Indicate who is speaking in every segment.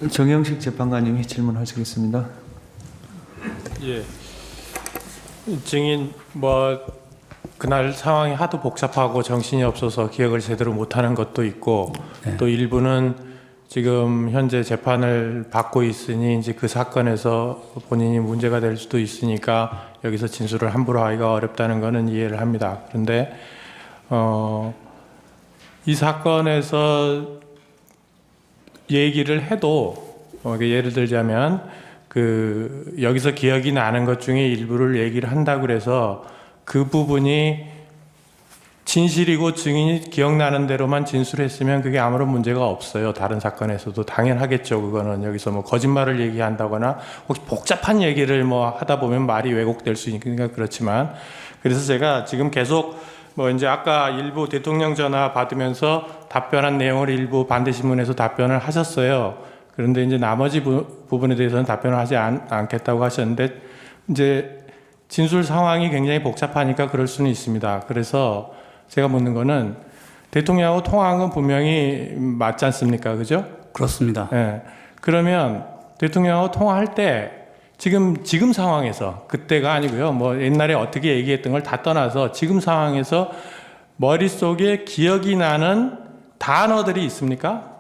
Speaker 1: 정영식 재판관님이 질문하시겠습니다.
Speaker 2: 예. 증인 그날 상황이 하도 복잡하고 정신이 없어서 기억을 제대로 못하는 것도 있고
Speaker 3: 네.
Speaker 2: 또 일부는 지금 현재 재판을 받고 있으니 이제 그 사건에서 본인이 문제가 될 수도 있으니까 여기서 진술을 함부로 하기가 어렵다는 것은 이해를 합니다. 그런데 이 사건에서 얘기를 해도 예를 들자면 여기서 기억이 나는 것 중에 일부를 얘기를 한다고 그래서 그 부분이 진실이고 증인이 기억나는 대로만 진술했으면 그게 아무런 문제가 없어요. 다른 사건에서도 당연하겠죠. 그거는 여기서 거짓말을 얘기한다거나 혹시 복잡한 얘기를 하다 보면 말이 왜곡될 수 있으니까 그렇지만, 그래서 제가 지금 계속 이제 아까 일부 대통령 전화 받으면서 답변한 내용을 일부 반대신문에서 답변을 하셨어요. 그런데 이제 나머지 부분에 대해서는 답변을 하지 않겠다고 하셨는데, 이제 진술 상황이 굉장히 복잡하니까 그럴 수는 있습니다. 그래서 제가 묻는 거는 대통령하고 통화한 건 분명히 맞지 않습니까? 그죠?
Speaker 3: 그렇습니다.
Speaker 2: 예. 그러면 대통령하고 통화할 때 지금 상황에서, 그때가 아니고요. 옛날에 어떻게 얘기했던 걸 다 떠나서 지금 상황에서 머릿속에 기억이 나는 단어들이 있습니까?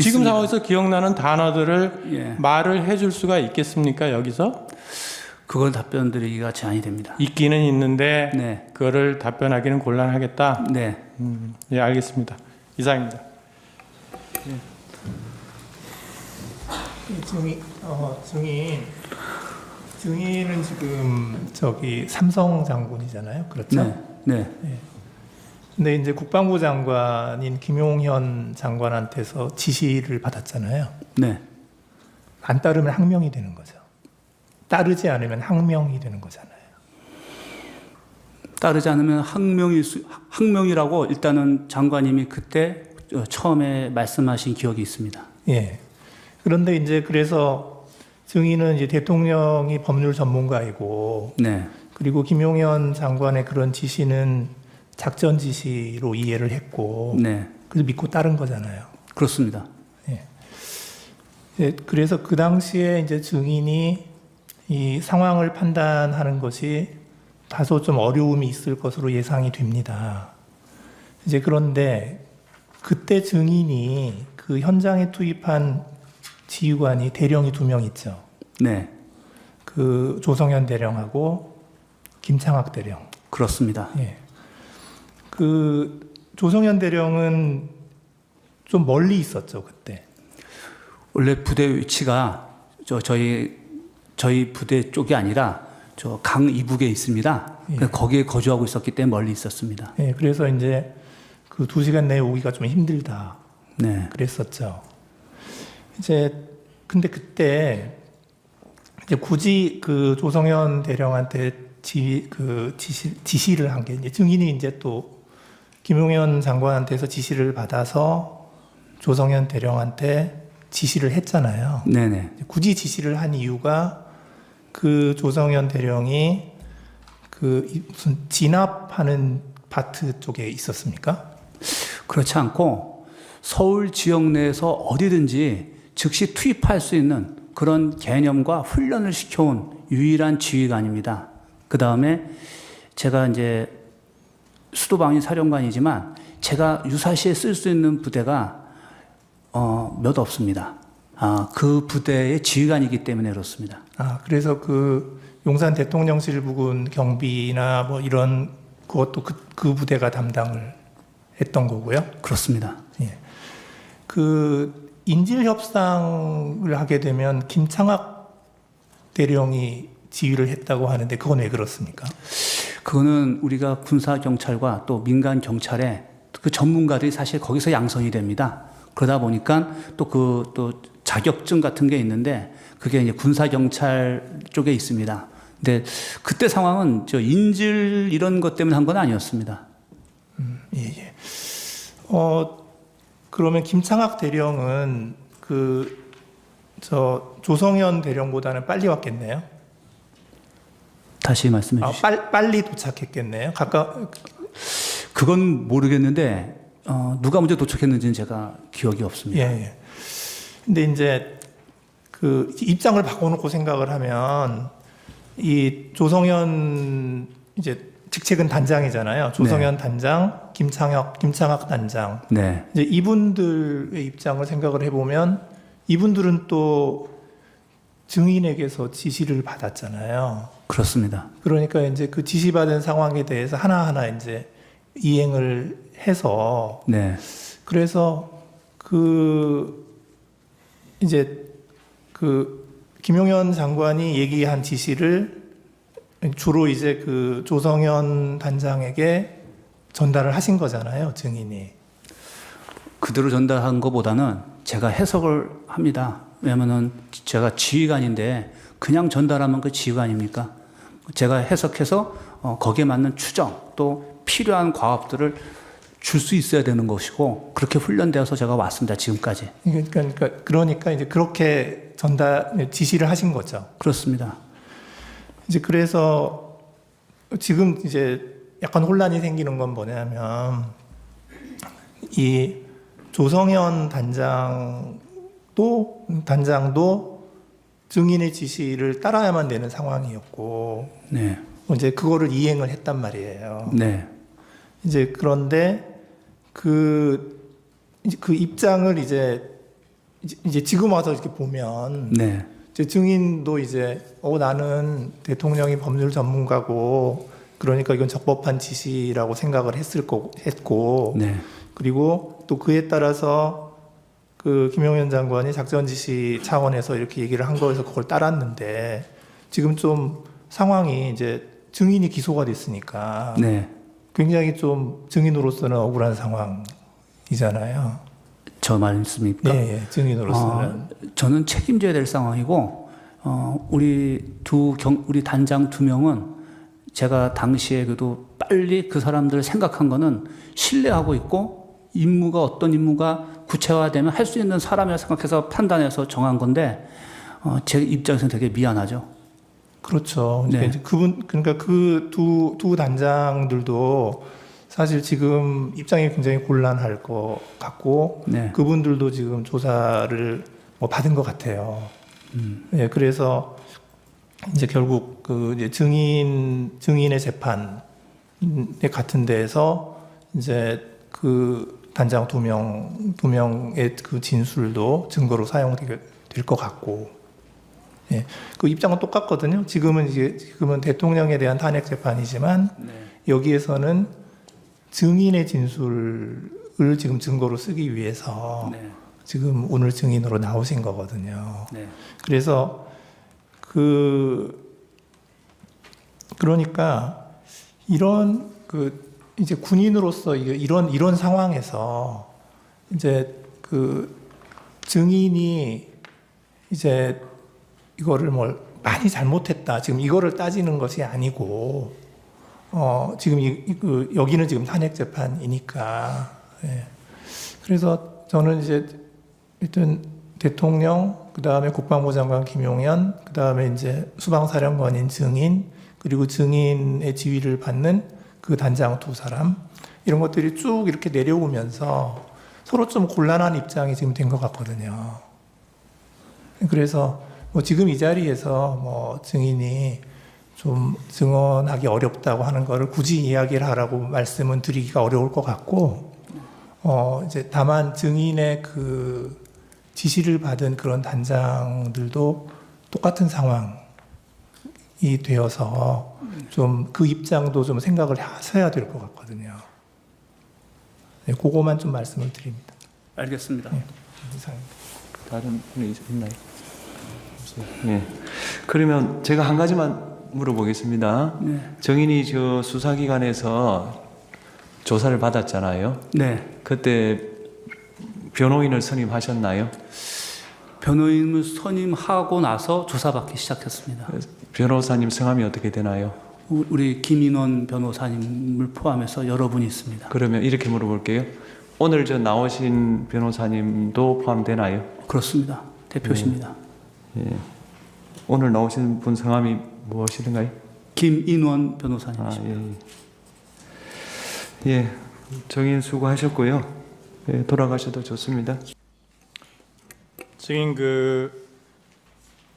Speaker 2: 지금 상황에서 기억나는 단어들을 말을 해줄 수가 있겠습니까? 여기서?
Speaker 3: 그걸 답변 드리기가 제한이 됩니다.
Speaker 2: 있기는 있는데
Speaker 3: 네.
Speaker 2: 그거를 답변하기는 곤란하겠다?
Speaker 3: 네.
Speaker 2: 예, 알겠습니다. 이상입니다.
Speaker 4: 증인은 지금 삼성 장군이잖아요. 그렇죠?
Speaker 3: 네. 네.
Speaker 4: 네. 근데 이제 국방부 장관인 김용현 장관한테서 지시를 받았잖아요.
Speaker 3: 네.
Speaker 4: 안 따르면 항명이 되는 거죠. 따르지 않으면 항명이 되는 거잖아요.
Speaker 3: 따르지 않으면 항명이라고 일단은 장관님이 그때 처음에 말씀하신 기억이 있습니다.
Speaker 4: 예. 그런데 이제 그래서 증인은 이제 대통령이 법률 전문가이고,
Speaker 3: 네.
Speaker 4: 그리고 김용현 장관의 그런 지시는 작전 지시로 이해를 했고,
Speaker 3: 네.
Speaker 4: 그래서 믿고 따른 거잖아요.
Speaker 3: 그렇습니다.
Speaker 4: 예. 예, 그래서 그 당시에 이제 증인이 이 상황을 판단하는 것이 다소 좀 어려움이 있을 것으로 예상이 됩니다. 이제 그런데 그때 증인이 그 현장에 투입한 지휘관이 대령이 2명 있죠.
Speaker 3: 네.
Speaker 4: 그 조성현 대령하고 김창학 대령.
Speaker 3: 그렇습니다.
Speaker 4: 예. 그 조성현 대령은 좀 멀리 있었죠, 그때.
Speaker 3: 원래 부대 위치가 저희 부대 쪽이 아니라 저 강 이북에 있습니다.
Speaker 4: 예.
Speaker 3: 거기에 거주하고 있었기 때문에 멀리 있었습니다.
Speaker 4: 예, 그래서 이제 그 2시간 내에 오기가 좀 힘들다.
Speaker 3: 네.
Speaker 4: 그랬었죠. 근데 그때 이제 굳이 그 조성현 대령한테 지시를 한 게, 이제 증인이 이제 또 김용현 장관한테서 지시를 받아서 조성현 대령한테 지시를 했잖아요.
Speaker 3: 네네.
Speaker 4: 굳이 지시를 한 이유가 그 조성현 대령이 무슨 진압하는 파트 쪽에 있었습니까?
Speaker 3: 그렇지 않고 서울 지역 내에서 어디든지 즉시 투입할 수 있는 그런 개념과 훈련을 시켜온 유일한 지휘관입니다. 그 다음에 제가 이제 수도방위 사령관이지만 제가 유사시에 쓸 수 있는 부대가 몇 없습니다. 그 부대의 지휘관이기 때문에 그렇습니다.
Speaker 4: 그래서 그 용산 대통령실 부근 경비나 이런 그것도 그 부대가 담당을 했던 거고요.
Speaker 3: 그렇습니다.
Speaker 4: 예. 그 인질 협상을 하게 되면 김창학 대령이 지휘를 했다고 하는데 그건 왜 그렇습니까?
Speaker 3: 그거는 우리가 군사 경찰과 또 민간 경찰의 그 전문가들이 사실 거기서 양성이 됩니다. 그러다 보니까 또 자격증 같은 게 있는데 그게 이제 군사 경찰 쪽에 있습니다. 근데 그때 상황은 인질 이런 것 때문에 한 건 아니었습니다.
Speaker 4: 예. 그러면 김창학 대령은 조성현 대령보다는 빨리 왔겠네요.
Speaker 3: 다시 말씀해 주시죠.
Speaker 4: 빨리 도착했겠네요.
Speaker 3: 그건 모르겠는데 누가 먼저 도착했는지는 제가 기억이 없습니다.
Speaker 4: 예, 예. 근데 이제 그 입장을 바꿔놓고 생각을 하면 이 조성현 이제 직책은 단장이잖아요. 조성현 단장, 김창학 단장.
Speaker 3: 네.
Speaker 4: 이제 이분들의 입장을 생각을 해보면 이분들은 또 증인에게서 지시를 받았잖아요.
Speaker 3: 그렇습니다.
Speaker 4: 그러니까 이제 그 지시받은 상황에 대해서 하나하나 이제 이행을 해서
Speaker 3: 네.
Speaker 4: 그래서 이제 김용현 장관이 얘기한 지시를 주로 이제 그 조성현 단장에게 전달을 하신 거잖아요, 증인이.
Speaker 3: 그대로 전달한 것보다는 제가 해석을 합니다. 왜냐면은 제가 지휘관인데 그냥 전달하면 그 지휘관입니까? 제가 해석해서 거기에 맞는 추정 또 필요한 과업들을 줄 수 있어야 되는 것이고 그렇게 훈련되어서 제가 왔습니다. 지금까지.
Speaker 4: 그러니까 이제 그렇게 지시를 하신 거죠.
Speaker 3: 그렇습니다.
Speaker 4: 이제 그래서 지금 이제 약간 혼란이 생기는 건 뭐냐면 이 조성현 단장도 증인의 지시를 따라야만 되는 상황이었고,
Speaker 3: 네.
Speaker 4: 이제 그거를 이행을 했단 말이에요.
Speaker 3: 네.
Speaker 4: 이제 그런데 그 입장을 이제 지금 와서 이렇게 보면,
Speaker 3: 네.
Speaker 4: 이제 증인도 이제 나는 대통령이 법률 전문가고, 그러니까 이건 적법한 지시라고 생각을 했고,
Speaker 3: 네.
Speaker 4: 그리고 또 그에 따라서 그 김용현 장관이 작전 지시 차원에서 이렇게 얘기를 한 거에서 그걸 따랐는데 지금 좀 상황이 이제 증인이 기소가 됐으니까
Speaker 3: 네.
Speaker 4: 굉장히 좀 증인으로서는 억울한 상황이잖아요.
Speaker 3: 저 말씀입니까?
Speaker 4: 네, 증인으로서는.
Speaker 3: 저는 책임져야 될 상황이고, 우리 단장 2명은 제가 당시에 그래도 빨리 그 사람들을 생각한 거는 신뢰하고 있고, 어떤 임무가 구체화되면 할 수 있는 사람이라 생각해서 판단해서 정한 건데, 제 입장에서는 되게 미안하죠.
Speaker 4: 그렇죠.
Speaker 3: 네.
Speaker 4: 그러니까 그 두 단장들도 사실 지금 입장이 굉장히 곤란할 것 같고,
Speaker 3: 네.
Speaker 4: 그분들도 지금 조사를 받은 것 같아요. 네, 그래서 이제 결국 이제 증인의 재판에 같은 데에서 이제 그 단장 두 명의 그 진술도 증거로 사용될 것 같고, 예, 그 입장은 똑같거든요. 지금은 대통령에 대한 탄핵 재판이지만
Speaker 3: 네.
Speaker 4: 여기에서는 증인의 진술을 지금 증거로 쓰기 위해서
Speaker 3: 네.
Speaker 4: 지금 오늘 증인으로 나오신 거거든요.
Speaker 3: 네.
Speaker 4: 그래서 그러니까 이런 이제 군인으로서 이런 상황에서 이제 증인이 이제 이거를 많이 잘못했다. 지금 이거를 따지는 것이 아니고, 지금 여기는 지금 탄핵 재판이니까. 예. 그래서 저는 이제 일단 대통령, 그 다음에 국방부 장관 김용현, 그 다음에 이제 수방사령관인 증인, 그리고 증인의 지휘를 받는 그 단장 2사람, 이런 것들이 쭉 이렇게 내려오면서 서로 좀 곤란한 입장이 지금 된 것 같거든요. 그래서 지금 이 자리에서 증인이 좀 증언하기 어렵다고 하는 거를 굳이 이야기를 하라고 말씀은 드리기가 어려울 것 같고, 이제 다만 증인의 그 지시를 받은 그런 단장들도 똑같은 상황이 되어서 좀 그 입장도 좀 생각을 하셔야 될 것 같거든요. 네, 그거만 좀 말씀을 드립니다.
Speaker 3: 알겠습니다.
Speaker 4: 네, 이상입니다.
Speaker 1: 다른 분이 있나요? 예. 그러면 제가 한 가지만 물어보겠습니다.
Speaker 3: 네.
Speaker 1: 정인이 저 수사기관에서 조사를 받았잖아요.
Speaker 3: 네.
Speaker 1: 그때 변호인을 선임하셨나요?
Speaker 3: 변호인을 선임하고 나서 조사받기 시작했습니다.
Speaker 1: 변호사님 성함이 어떻게 되나요?
Speaker 3: 우리 김인원 변호사님을 포함해서 여러분이 있습니다.
Speaker 1: 그러면 이렇게 물어볼게요. 오늘 저 나오신 변호사님도 포함되나요?
Speaker 3: 그렇습니다. 대표십니다.
Speaker 1: 예. 오늘 나오신 분 성함이 무엇이든가요?
Speaker 3: 김인원 변호사님이십니다.
Speaker 1: 예. 예. 정인 수고하셨고요. 돌아가셔도 좋습니다.
Speaker 2: 증인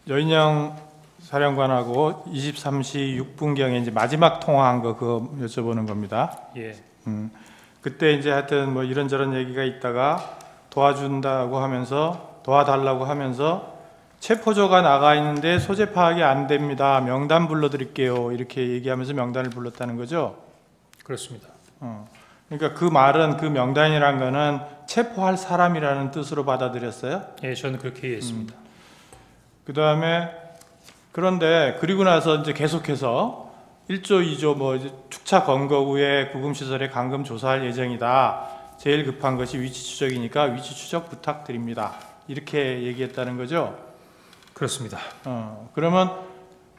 Speaker 2: 여인영 사령관하고 23시 6분경에 이제 마지막 통화한 거 그거 여쭤보는 겁니다.
Speaker 5: 예.
Speaker 2: 그때 이제 하여튼 뭐 이런저런 얘기가 있다가 도와준다고 하면서 도와달라고 하면서 체포조가 나가 있는데 소재 파악이 안 됩니다. 명단 불러드릴게요. 이렇게 얘기하면서 명단을 불렀다는 거죠.
Speaker 5: 그렇습니다.
Speaker 2: 그러니까 그 말은 그 명단이란 거는 체포할 사람이라는 뜻으로 받아들였어요.
Speaker 5: 예, 저는 그렇게 이해했습니다.
Speaker 2: 그 다음에 그런데 그리고 나서 이제 계속해서 1조, 2조 뭐 이제 축차 검거 후에 구금시설에 감금 조사할 예정이다. 제일 급한 것이 위치 추적이니까 위치 추적 부탁드립니다. 이렇게 얘기했다는 거죠.
Speaker 5: 그렇습니다.
Speaker 2: 그러면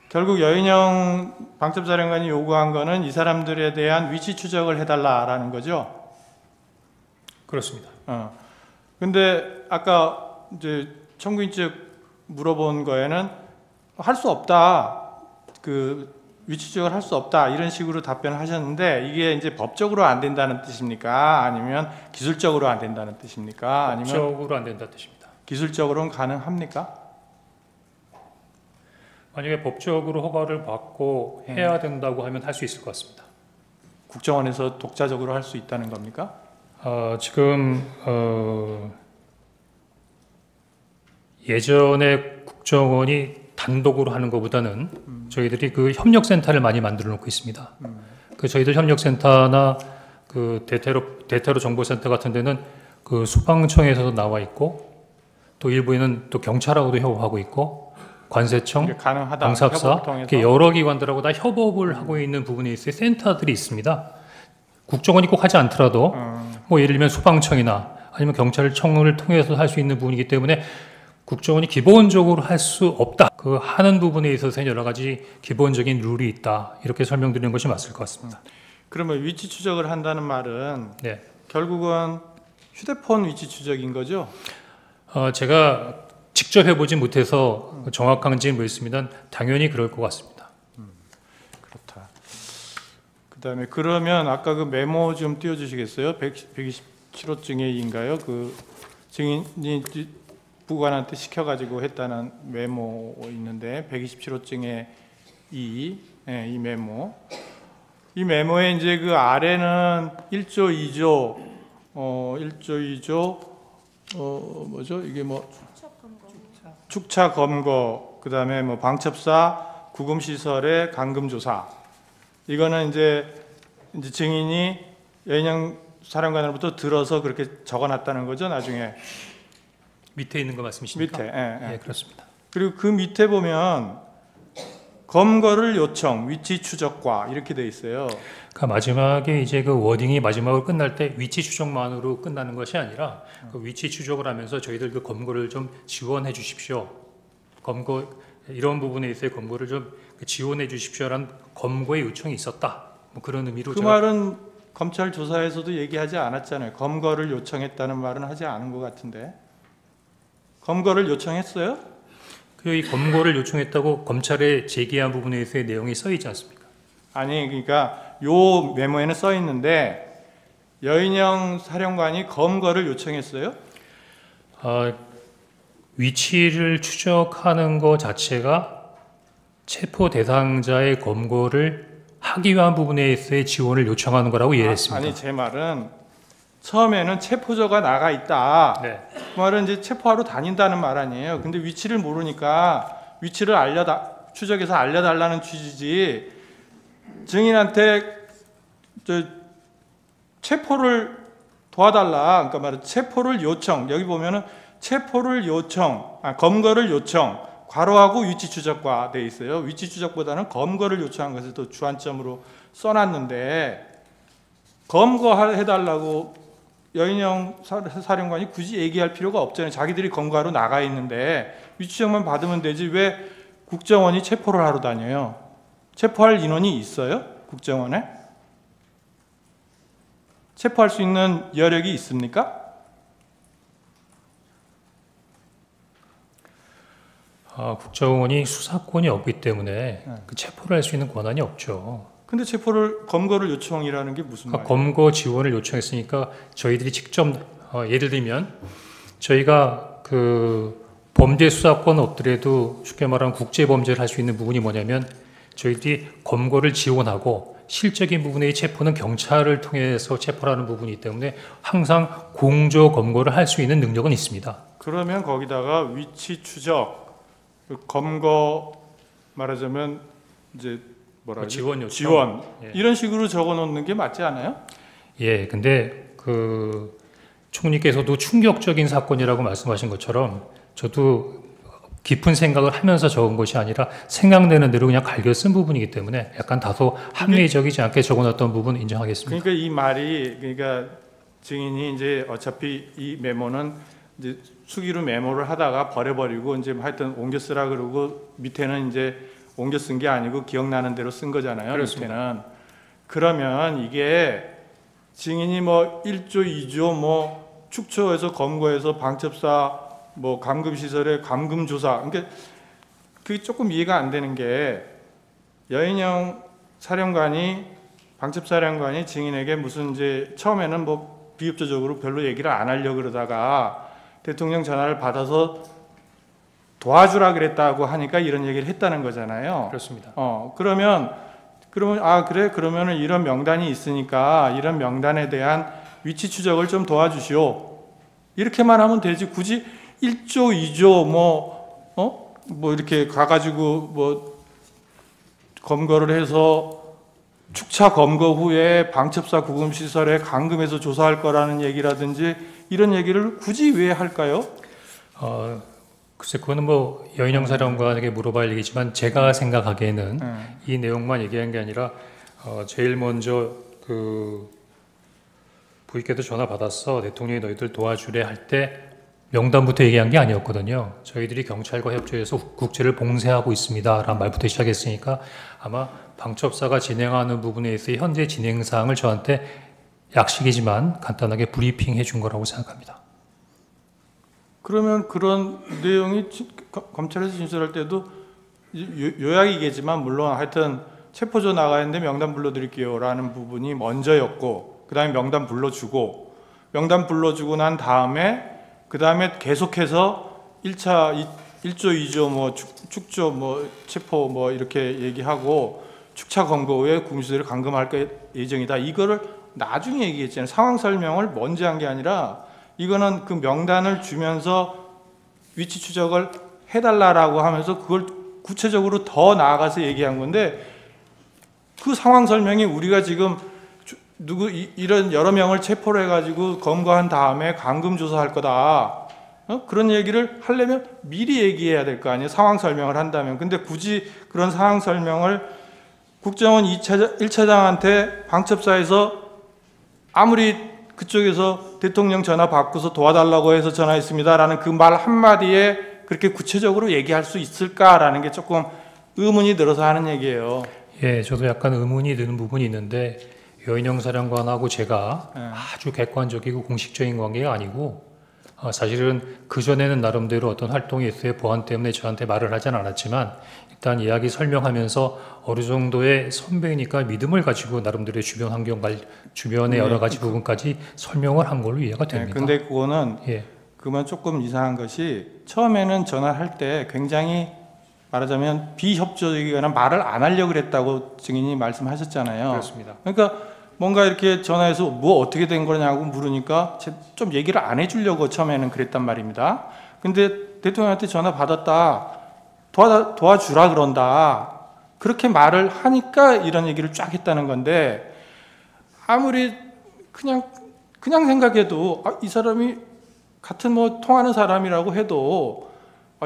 Speaker 2: 결국 여인영 방첩사령관이 요구한 거는 이 사람들에 대한 위치 추적을 해달라라는 거죠.
Speaker 5: 그렇습니다.
Speaker 2: 근데 아까 이제 청구인 측 물어본 거에는 할 수 없다. 그 위치 추적을 할 수 없다. 이런 식으로 답변을 하셨는데 이게 이제 법적으로 안 된다는 뜻입니까? 아니면 기술적으로 안 된다는 뜻입니까? 아니면
Speaker 5: 법적으로 안 된다 뜻입니다.
Speaker 2: 기술적으로는 가능합니까?
Speaker 5: 만약에 법적으로 허가를 받고 해야 된다고 하면 할 수 있을 것 같습니다.
Speaker 2: 국정원에서 독자적으로 할 수 있다는 겁니까?
Speaker 5: 지금 예전에 국정원이 단독으로 하는 것보다는 저희들이 그 협력센터를 많이 만들어 놓고 있습니다. 그 저희들 협력센터나 그 대테러 정보센터 같은 데는 그 소방청에서도 나와 있고 또 일부에는 또 경찰하고도 협업하고 있고 관세청,
Speaker 2: 이게 가능하다.
Speaker 5: 방사사
Speaker 2: 협업을 통해서?
Speaker 5: 이렇게 여러 기관들하고 다 협업을 하고 있는 부분에 있어요. 센터들이 있습니다. 국정원이 꼭 하지 않더라도 뭐 예를 들면 소방청이나 아니면 경찰청을 통해서 할 수 있는 부분이기 때문에 국정원이 기본적으로 할 수 없다. 그 하는 부분에 있어서 여러 가지 기본적인 룰이 있다. 이렇게 설명드리는 것이 맞을 것 같습니다.
Speaker 2: 그러면 위치 추적을 한다는 말은
Speaker 5: 네.
Speaker 2: 결국은 휴대폰 위치 추적인 거죠?
Speaker 5: 제가 직접 해보진 못해서 정확한지는 모르겠습니다만 당연히 그럴 것 같습니다.
Speaker 2: 그렇다. 그다음에 그러면 아까 그 메모 좀 띄워주시겠어요? 127호증에인가요? 그 증인이 부관한테 시켜가지고 했다는 메모 있는데 127호증에 이 메모. 이 메모에 이제 그 아래는 1조, 2조, 1조, 2조, 뭐죠? 이게 뭐 축차 검거, 그 다음에 뭐 방첩사 구금 시설의 감금 조사. 이거는 이제 증인이 여인영 사령관으로부터 들어서 그렇게 적어놨다는 거죠, 나중에.
Speaker 5: 밑에 있는 거 말씀이십니까?
Speaker 2: 밑에.
Speaker 5: 예, 그렇습니다.
Speaker 2: 그리고 그 밑에 보면 검거를 요청, 위치 추적과 이렇게 돼 있어요.
Speaker 5: 그러니까 마지막에 이제 그 워딩이 마지막으로 끝날 때 위치 추적만으로 끝나는 것이 아니라 그 위치 추적을 하면서 저희들 그 검거를 좀 지원해 주십시오. 검거 이런 부분에 있어서 검거를 좀 지원해 주십시오라는 검거의 요청이 있었다. 뭐 그런 의미로
Speaker 2: 그 말은 검찰 조사에서도 얘기하지 않았잖아요. 검거를 요청했다는 말은 하지 않은 것 같은데. 검거를 요청했어요?
Speaker 5: 이 검거를 요청했다고 검찰에 제기한 부분에 있어서의 내용이 써 있지 않습니까?
Speaker 2: 아니 그러니까 요 메모에는 써 있는데 여인영 사령관이 검거를 요청했어요?
Speaker 5: 위치를 추적하는 것 자체가 체포 대상자의 검거를 하기 위한 부분에 있어서의 지원을 요청하는 거라고 이해했습니다.
Speaker 2: 아니 제 말은 처음에는 체포조가 나가 있다.
Speaker 5: 네.
Speaker 2: 그 말은 이제 체포하러 다닌다는 말 아니에요. 근데 위치를 모르니까 위치를 추적해서 알려달라는 취지지. 증인한테 체포를 도와달라. 그러니까 말은 체포를 요청. 여기 보면은 체포를 요청, 검거를 요청. 괄호하고 위치 추적과 돼 있어요. 위치 추적보다는 검거를 요청한 것을 또 주안점으로 써놨는데 검거해달라고 여인영 사령관이 굳이 얘기할 필요가 없잖아요. 자기들이 검거하러 나가 있는데 위치정만 받으면 되지 왜 국정원이 체포를 하러 다녀요? 체포할 인원이 있어요? 국정원에? 체포할 수 있는 여력이 있습니까?
Speaker 5: 국정원이 수사권이 없기 때문에 그 체포를 할 수 있는 권한이 없죠.
Speaker 2: 근데 검거를 요청이라는 게 무슨 말이에요?
Speaker 5: 검거 지원을 요청했으니까 저희들이 직접 예를 들면 저희가 그 범죄 수사권 없더라도 쉽게 말하면 국제 범죄를 할 수 있는 부분이 뭐냐면 저희들이 검거를 지원하고 실적인 부분의 체포는 경찰을 통해서 체포하는 부분이기 때문에 항상 공조 검거를 할 수 있는 능력은 있습니다.
Speaker 2: 그러면 거기다가 위치 추적, 그 검거 말하자면 이제 뭐라 그러지?
Speaker 5: 지원 요청.
Speaker 2: 지원
Speaker 5: 예.
Speaker 2: 이런 식으로 적어 놓는 게 맞지 않아요?
Speaker 5: 예, 근데 그 총리께서도 충격적인 사건이라고 말씀하신 것처럼 저도 깊은 생각을 하면서 적은 것이 아니라 생각되는 대로 그냥 갈겨 쓴 부분이기 때문에 약간 다소 합리적이지 않게 적어놨던 부분 인정하겠습니다.
Speaker 2: 그러니까 이 말이 그러니까 증인이 이제 어차피 이 메모는 이제 수기로 메모를 하다가 버려버리고 이제 하여튼 옮겨 쓰라 그러고 밑에는 이제 옮겨 쓴 게 아니고 기억나는 대로 쓴 거잖아요.
Speaker 5: 그렇습니다.
Speaker 2: 밑에는. 그러면 이게 증인이 뭐 1조, 2조 뭐 축초해서 검거해서 방첩사 뭐 감금시설의 감금조사 그러니까 그게 조금 이해가 안 되는 게 여인영 사령관이 방첩사령관이 증인에게 무슨 이제 처음에는 뭐 비협조적으로 별로 얘기를 안 하려고 그러다가 대통령 전화를 받아서 도와주라 그랬다고 하니까 이런 얘기를 했다는 거잖아요.
Speaker 5: 그렇습니다.
Speaker 2: 그러면 아 그래 그러면은 이런 명단이 있으니까 이런 명단에 대한 위치 추적을 좀 도와주시오. 이렇게만 하면 되지 굳이 1조, 2조 뭐 이렇게 가가지고 뭐 검거를 해서 축차 검거 후에 방첩사 구금시설에 감금해서 조사할 거라는 얘기라든지 이런 얘기를 굳이 왜 할까요?
Speaker 5: 글쎄 그거는 뭐 여인영 사령관에게 물어봐야 할 얘기지만 제가 생각하기에는 이 내용만 얘기한 게 아니라 제일 먼저 그 부인께도 전화 받았어 대통령이 너희들 도와주래 할 때 명단부터 얘기한 게 아니었거든요. 저희들이 경찰과 협조해서 국제를 봉쇄하고 있습니다라는 말부터 시작했으니까 아마 방첩사가 진행하는 부분에 있어 현재 진행 사항을 저한테 약식이지만 간단하게 브리핑해 준 거라고 생각합니다.
Speaker 2: 그러면 그런 내용이 검찰에서 진술할 때도 요약이겠지만 물론 하여튼 체포조 나가는데 명단 불러드릴게요 라는 부분이 먼저였고 그 다음에 명단 불러주고 명단 불러주고 난 다음에 그 다음에 계속해서 1차 1조 2조 뭐 축조 뭐 체포 뭐 이렇게 얘기하고 축차 검거 후에 구금시설을 감금할 예정이다. 이거를 나중에 얘기했잖아요. 상황 설명을 먼저 한 게 아니라 이거는 그 명단을 주면서 위치 추적을 해달라라고 하면서 그걸 구체적으로 더 나아가서 얘기한 건데 그 상황 설명이 우리가 지금 이런 여러 명을 체포를 해가지고 검거한 다음에 감금 조사할 거다. 그런 얘기를 하려면 미리 얘기해야 될 거 아니에요. 상황 설명을 한다면. 근데 굳이 그런 상황 설명을 국정원 1차장한테 방첩사에서 아무리 그쪽에서 대통령 전화 받고서 도와달라고 해서 전화했습니다라는 그 말 한마디에 그렇게 구체적으로 얘기할 수 있을까라는 게 조금 의문이 들어서 하는 얘기예요.
Speaker 5: 예, 저도 약간 의문이 드는 부분이 있는데 여인영 사령관하고 제가 아주 객관적이고 공식적인 관계가 아니고 사실은 그전에는 나름대로 어떤 활동이 있어요. 보안 때문에 저한테 말을 하진 않았지만 일단 이야기 설명하면서 어느 정도의 선배니까 믿음을 가지고 나름대로의 주변 환경, 주변의 여러 가지 부분까지 설명을 한 걸로 이해가 됩니다.
Speaker 2: 근데 그거는 그만 조금 이상한 것이 처음에는 전화할 때 굉장히 말하자면 비협조적이거나 말을 안 하려고 그랬다고 증인이 말씀하셨잖아요.
Speaker 5: 그렇습니다.
Speaker 2: 그러니까 뭔가 이렇게 전화해서 뭐 어떻게 된 거냐고 물으니까 좀 얘기를 안 해주려고 처음에는 그랬단 말입니다. 근데 대통령한테 전화 받았다. 도와주라 그런다. 그렇게 말을 하니까 이런 얘기를 쫙 했다는 건데 아무리 그냥 생각해도 이 사람이 같은 뭐 통하는 사람이라고 해도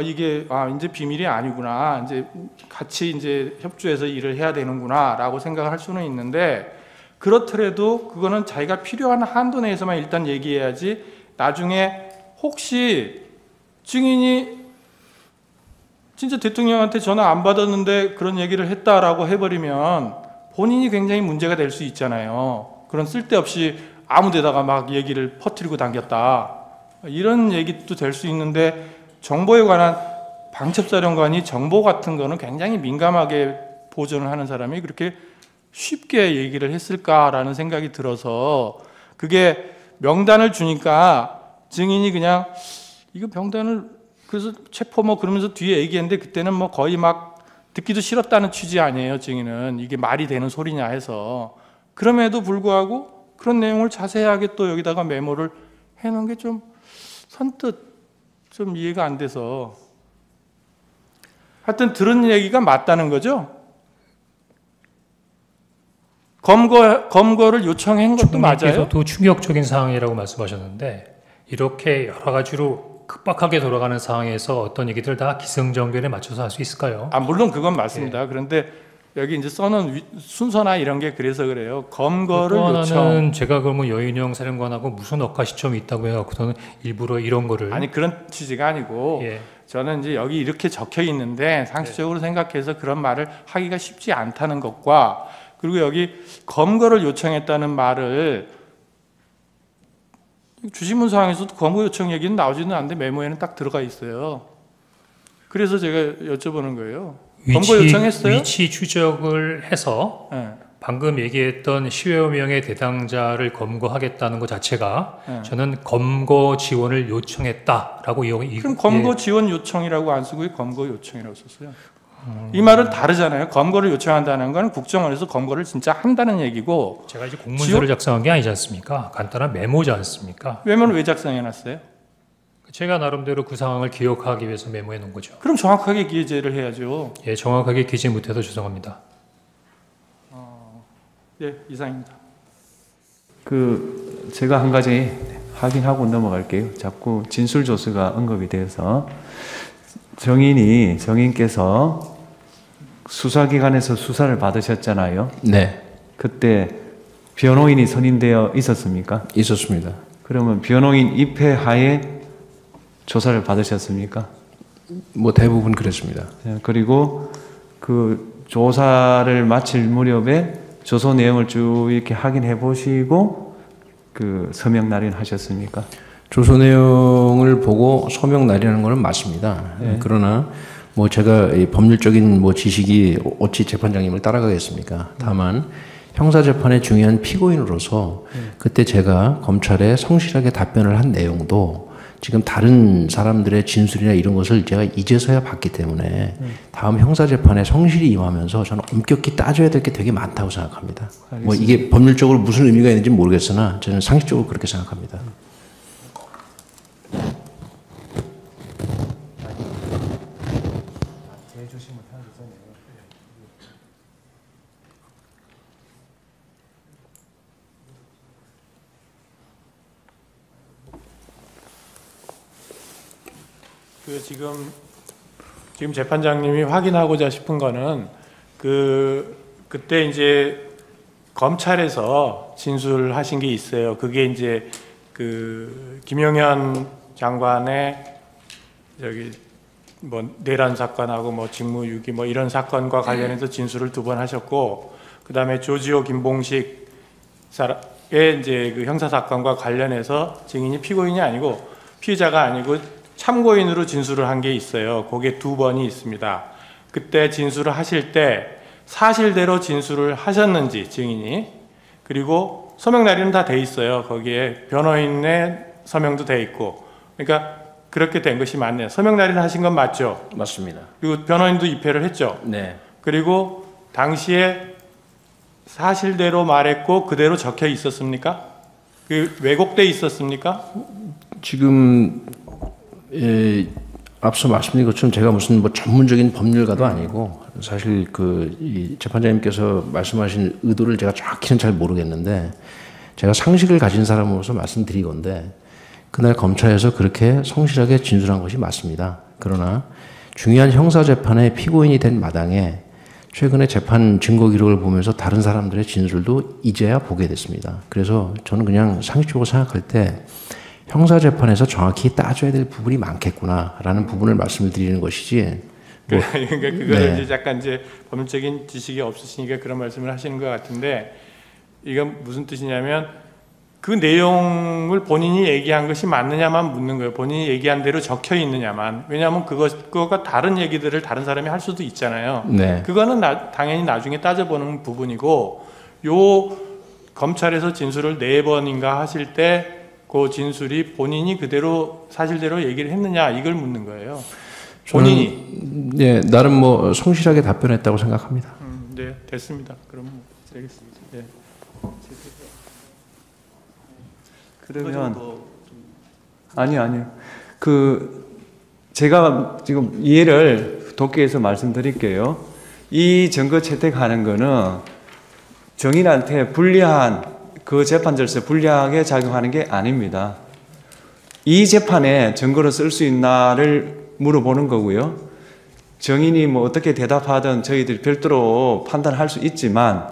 Speaker 2: 이게 이제 비밀이 아니구나. 이제 같이 이제 협조해서 일을 해야 되는구나라고 생각할 수는 있는데 그렇더라도 그거는 자기가 필요한 한도 내에서만 일단 얘기해야지 나중에 혹시 증인이 진짜 대통령한테 전화 안 받았는데 그런 얘기를 했다라고 해버리면 본인이 굉장히 문제가 될 수 있잖아요. 그런 쓸데없이 아무 데다가 막 얘기를 퍼뜨리고 당겼다. 이런 얘기도 될 수 있는데 정보에 관한 방첩사령관이 정보 같은 거는 굉장히 민감하게 보존을 하는 사람이 그렇게 쉽게 얘기를 했을까라는 생각이 들어서 그게 명단을 주니까 증인이 그냥 이거 명단을 그래서 체포 뭐 그러면서 뒤에 얘기했는데 그때는 뭐 거의 막 듣기도 싫었다는 취지 아니에요. 증인은 이게 말이 되는 소리냐 해서 그럼에도 불구하고 그런 내용을 자세하게 또 여기다가 메모를 해놓은 게 좀 선뜻 좀 이해가 안 돼서 하여튼 들은 얘기가 맞다는 거죠. 검거를 요청한 것도 맞아요.
Speaker 5: 총리께서도 충격적인 상황이라고 말씀하셨는데 이렇게 여러 가지로 급박하게 돌아가는 상황에서 어떤 얘기들 다 기승전결에 맞춰서 할 수 있을까요?
Speaker 2: 물론 그건 맞습니다. 그런데 여기 이제 써놓은 순서나 이런 게 그래서 그래요. 검거를
Speaker 5: 또
Speaker 2: 요청.
Speaker 5: 하나는 제가 그러면 여인영 사령관하고 무슨 억하 시점이 있다고 해갖고서는 일부러 이런 거를
Speaker 2: 아니 그런 취지가 아니고
Speaker 5: 예.
Speaker 2: 저는 이제 여기 이렇게 적혀 있는데 상식적으로 생각해서 그런 말을 하기가 쉽지 않다는 것과 그리고 여기 검거를 요청했다는 말을 주신문서항에서도 검거 요청 얘기는 나오지는 않는데 메모에는 딱 들어가 있어요. 그래서 제가 여쭤보는 거예요. 검거 요청했어요?
Speaker 5: 위치 추적을 해서
Speaker 2: 네.
Speaker 5: 방금 얘기했던 10여 명의 대상자를 검거하겠다는 것 자체가
Speaker 2: 네.
Speaker 5: 저는 검거 지원을 요청했다라고
Speaker 2: 그럼 검거 지원 요청이라고 안 쓰고 검거 요청이라고 썼어요. 이 말은 다르잖아요. 검거를 요청한다는 건 국정원에서 검거를 진짜 한다는 얘기고
Speaker 5: 제가 이제 공문서를 작성한 게 아니지 않습니까? 간단한 메모지 않습니까?
Speaker 2: 메모는 왜 작성해놨어요?
Speaker 5: 제가 나름대로 그 상황을 기억하기 위해서 메모해 놓은 거죠.
Speaker 2: 그럼 정확하게 기재를 해야죠.
Speaker 5: 예, 정확하게 기재 못해서 죄송합니다.
Speaker 2: 예, 이상입니다.
Speaker 1: 제가 한 가지 확인하고 넘어갈게요. 자꾸 진술조서가 언급이 되어서 정인께서 수사기관에서 수사를 받으셨잖아요.
Speaker 6: 네,
Speaker 1: 그때 변호인이 선임되어 있었습니까?
Speaker 6: 있었습니다.
Speaker 1: 그러면 변호인 입회하에 조사를 받으셨습니까?
Speaker 6: 뭐 대부분 그랬습니다.
Speaker 1: 그리고 그 조사를 마칠 무렵에 조서 내용을 쭉 이렇게 확인해 보시고 그 서명 날인하셨습니까?
Speaker 6: 조서 내용을 보고 서명 날이라는 것은 맞습니다.
Speaker 1: 네.
Speaker 6: 그러나 뭐 제가 이 법률적인 뭐 지식이 어찌 재판장님을 따라가겠습니까? 다만 형사재판의 중요한 피고인으로서 그때 제가 검찰에 성실하게 답변을 한 내용도 지금 다른 사람들의 진술이나 이런 것을 제가 이제서야 봤기 때문에 다음 형사재판에 성실히 임하면서 저는 엄격히 따져야 될 게 되게 많다고 생각합니다. 뭐 이게 법률적으로 무슨 의미가 있는지 모르겠으나 저는 상식적으로 그렇게 생각합니다.
Speaker 2: 지금 재판장님이 확인하고자 싶은 거는 그때 이제 검찰에서 진술하신 게 있어요. 그게 이제 그 김용현 장관의 저기 뭐 내란 사건하고 뭐 직무유기 뭐 이런 사건과 관련해서 진술을 2번 하셨고, 그다음에 조지호 김봉식 의 이제 그 형사 사건과 관련해서 증인이 피고인이 아니고 피의자가 아니고 참고인으로 진술을 한 게 있어요. 그게 2번이 있습니다. 그때 진술을 하실 때 사실대로 진술을 하셨는지 증인이, 그리고 서명 날인은 다 돼 있어요. 거기에 변호인의 서명도 돼 있고, 그러니까 그렇게 된 것이 맞네요. 서명 날인 하신 건 맞죠?
Speaker 6: 맞습니다.
Speaker 2: 그리고 변호인도 입회를 했죠.
Speaker 6: 네.
Speaker 2: 그리고 당시에 사실대로 말했고 그대로 적혀 있었습니까? 그 왜곡돼 있었습니까?
Speaker 6: 지금 앞서 말씀드린 것처럼 제가 무슨 뭐 전문적인 법률가도 아니고 사실 이 재판장님께서 말씀하신 의도를 제가 정확히는 잘 모르겠는데 제가 상식을 가진 사람으로서 말씀드리건데 그날 검찰에서 그렇게 성실하게 진술한 것이 맞습니다. 그러나 중요한 형사재판의 피고인이 된 마당에 최근에 재판 증거 기록을 보면서 다른 사람들의 진술도 이제야 보게 됐습니다. 그래서 저는 그냥 상식적으로 생각할 때 형사재판에서 정확히 따져야 될 부분이 많겠구나라는 부분을 말씀을 드리는 것이지.
Speaker 2: 그러니까 그거를
Speaker 6: 네.
Speaker 2: 이제 약간 이제 법률적인 지식이 없으시니까 그런 말씀을 하시는 것 같은데, 이건 무슨 뜻이냐면 그 내용을 본인이 얘기한 것이 맞느냐만 묻는 거예요. 본인이 얘기한 대로 적혀 있느냐만. 왜냐하면 그거가 다른 얘기들을 다른 사람이 할 수도 있잖아요.
Speaker 6: 네.
Speaker 2: 그거는 당연히 나중에 따져보는 부분이고, 요 검찰에서 진술을 4번인가 하실 때 그 진술이 본인이 그대로 사실대로 얘기를 했느냐 이걸 묻는 거예요. 본인이.
Speaker 6: 네, 나름 뭐 성실하게 답변했다고 생각합니다.
Speaker 2: 네, 됐습니다. 그럼 뭐 되겠습니다. 네.
Speaker 1: 그러면 아니요. 제가 지금 이해를 돕기 위해서 말씀드릴게요. 이 증거 채택하는 거는 정인한테 불리한 그 재판 절차에 불리하게 작용하는 게 아닙니다. 이 재판에 증거로 쓸 수 있나를 물어보는 거고요. 정인이 뭐 어떻게 대답하든 저희들이 별도로 판단할 수 있지만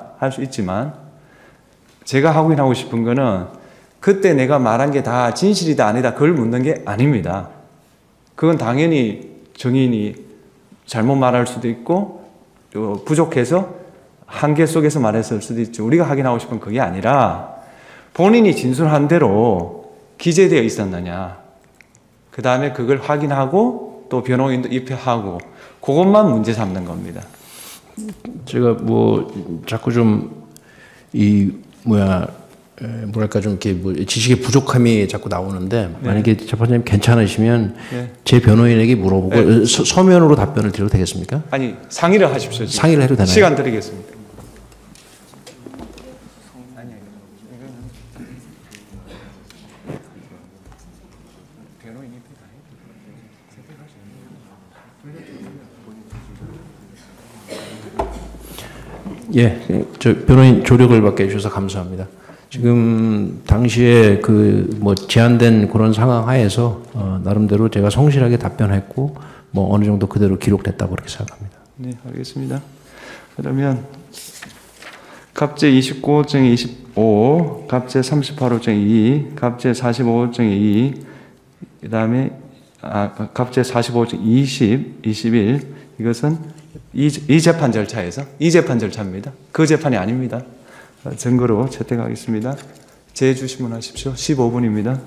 Speaker 1: 제가 확인하고 싶은 거는 그때 내가 말한 게 다 진실이다 아니다 그걸 묻는 게 아닙니다. 그건 당연히 정인이 잘못 말할 수도 있고 부족해서 한계 속에서 말했을 수도 있죠. 우리가 확인하고 싶은 그게 아니라 본인이 진술한 대로 기재되어 있었느냐. 그 다음에 그걸 확인하고 또 변호인도 입회하고 그것만 문제 삼는 겁니다.
Speaker 6: 제가 뭐 자꾸 좀 뭐랄까 좀 이렇게 뭐 지식의 부족함이 자꾸 나오는데 만약에 재판장님 괜찮으시면 제 변호인에게 물어보고 서면으로 답변을 드려도 되겠습니까?
Speaker 1: 아니 상의를 하십시오. 지금.
Speaker 6: 상의를 해도 되나요?
Speaker 1: 시간 드리겠습니다.
Speaker 6: 예, 저 변호인 조력을 받게 해주셔서 감사합니다. 지금 당시에 그 뭐 제한된 그런 상황 하에서 나름대로 제가 성실하게 답변했고 뭐 어느 정도 그대로 기록됐다고 그렇게 생각합니다.
Speaker 1: 네, 알겠습니다. 그러면 갑제 29호증 25, 갑제 38호증 2, 갑제 45호증 2, 그다음에 갑제 45호증 20, 21 이것은 이 재판 절차에서 이 재판 절차입니다. 그 재판이 아닙니다. 증거로 채택하겠습니다. 제 주시면 하십시오. 15분입니다.